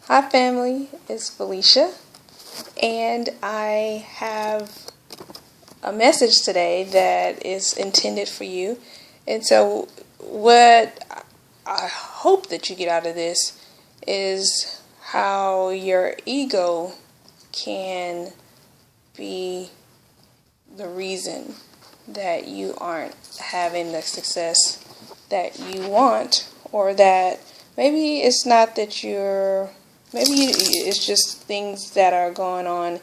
Hi family, it's Felicia, and I have a message today that is intended for you. And so what I hope that you get out of this is how your ego can be the reason that you aren't having the success that you want, or that maybe it's not that it's just things that are going on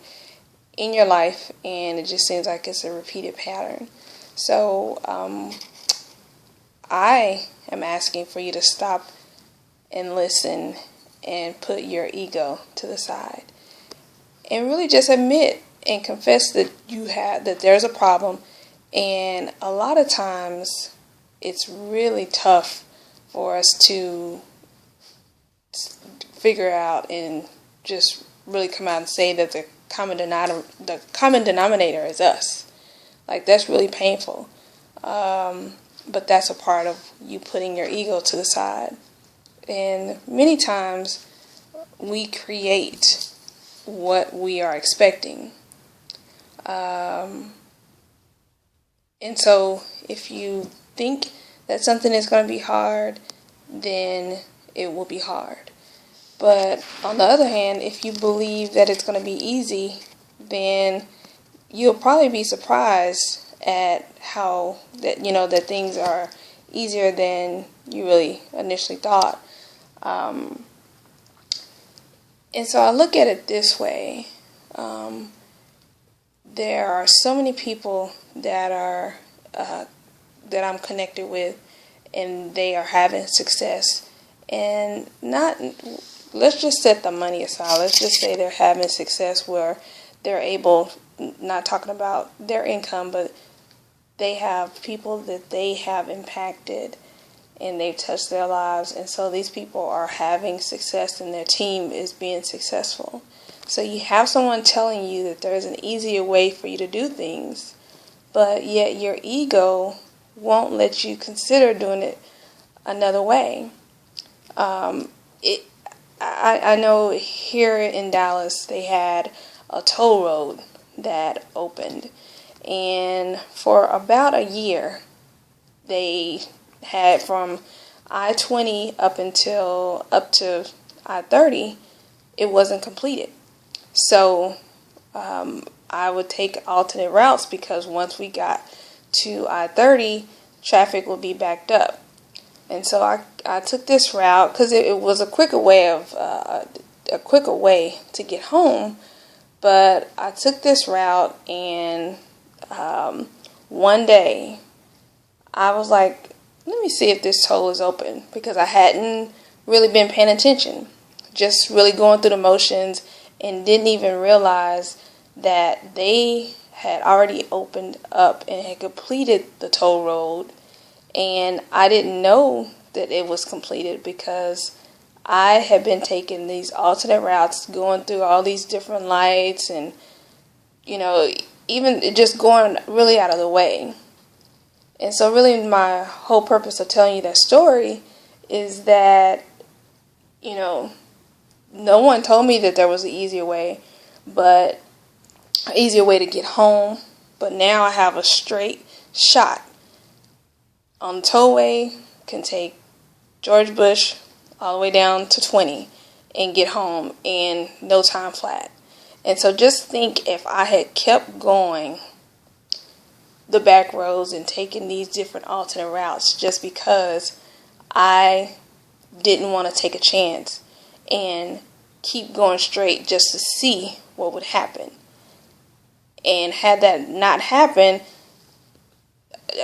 in your life and it just seems like it's a repeated pattern. So I am asking for you to stop and listen and put your ego to the side and really just admit and confess that there's a problem. And a lot of times it's really tough for us to figure out and just really come out and say that the common denominator is us. Like, that's really painful. But that's a part of you putting your ego to the side. And many times we create what we are expecting. And so if you think that something is going to be hard, then it will be hard. But on the other hand, if you believe that it's going to be easy, then you'll probably be surprised at how that things are easier than you really initially thought. And so I look at it this way. There are so many people that I'm connected with, and they are having success. And let's just set the money aside. Let's just say they're having success where they're able, not talking about their income, but they have people that they have impacted and they've touched their lives. And so these people are having success and their team is being successful. So you have someone telling you that there's an easier way for you to do things, but yet your ego won't let you consider doing it another way. I know here in Dallas they had a toll road that opened, and for about a year they had from I-20 up to I-30, it wasn't completed. So I would take alternate routes because once we got to I-30, traffic would be backed up. And so I took this route because it was a quicker way to get home. But I took this route, and one day I was like, let me see if this toll is open, because I hadn't really been paying attention, just really going through the motions, and didn't even realize that they had already opened up and had completed the toll road. And I didn't know that it was completed because I had been taking these alternate routes, going through all these different lights, and even just going really out of the way. And so really my whole purpose of telling you that story is that no one told me that there was an easier way to get home. But now I have a straight shot on the tollway, can take George Bush all the way down to 20 and get home in no time flat. And so just think, if I had kept going the back roads and taking these different alternate routes just because I didn't want to take a chance and keep going straight just to see what would happen. And had that not happened,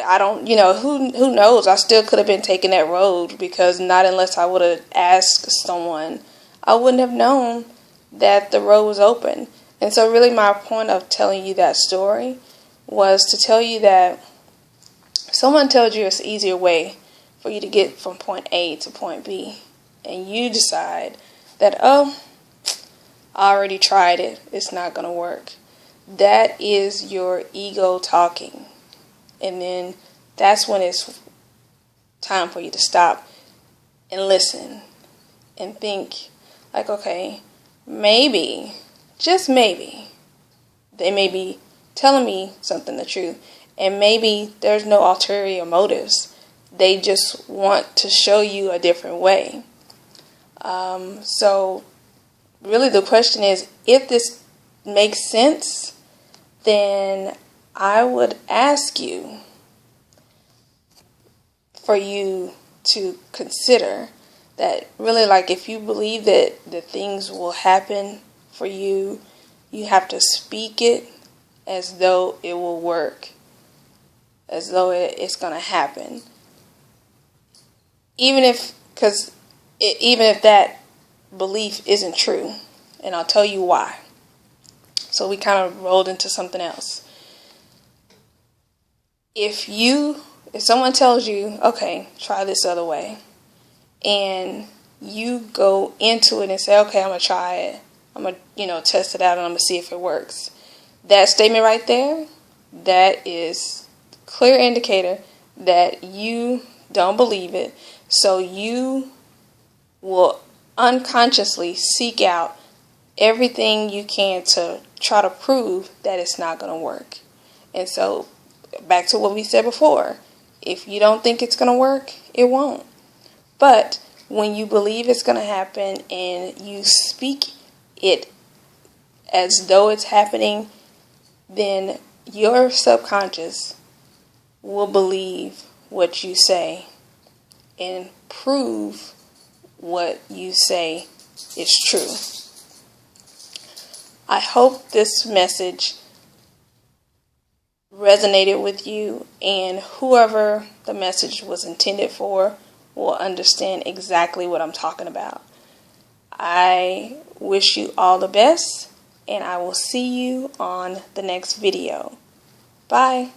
I don't, who knows? I still could have been taking that road, because not unless I would have asked someone, I wouldn't have known that the road was open. And so really my point of telling you that story was to tell you that someone tells you it's an easier way for you to get from point A to point B, and you decide that, I already tried it, it's not going to work. That is your ego talking. And then that's when it's time for you to stop and listen and think, Like, okay, maybe, just maybe, they may be telling me something the truth. And maybe there's no ulterior motives. They just want to show you a different way. So really the question is, if this makes sense, then I would ask you for you to consider that really, like, if you believe that the things will happen for you, you have to speak it as though it will work, as though it's going to happen. Even if that belief isn't true. And I'll tell you why. So we kind of rolled into something else. If someone tells you, okay, try this other way, and you go into it and say, okay, I'm going to try it. I'm going to, test it out, and I'm going to see if it works. That statement right there, that is a clear indicator that you don't believe it. So you will unconsciously seek out everything you can to try to prove that it's not going to work. And so back to what we said before, if you don't think it's going to work, it won't. But when you believe it's going to happen and you speak it as though it's happening, then your subconscious will believe what you say and prove what you say is true. I hope this message resonated with you, and whoever the message was intended for will understand exactly what I'm talking about. I wish you all the best, and I will see you on the next video. Bye.